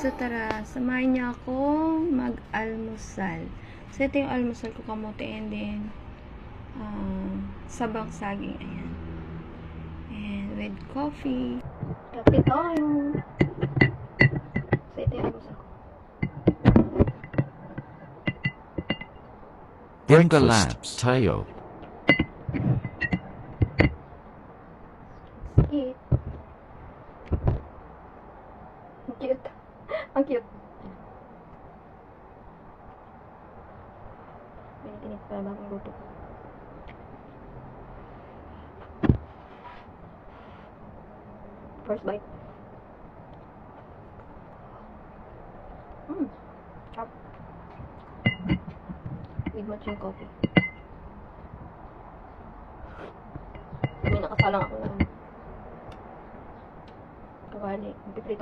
So tara, samahan niyo akong mag-almusal. So ito yung almusal ko, kamote and then sabang saging, ayan. And with coffee. Kape tayo. So ito yung almusal ko. Breakfast tayo. Eat. Ang cute. Ang cute. Tinit para bagong luto. First bite. Up. With matching coffee. May nakasalang ako na kawali. Piprito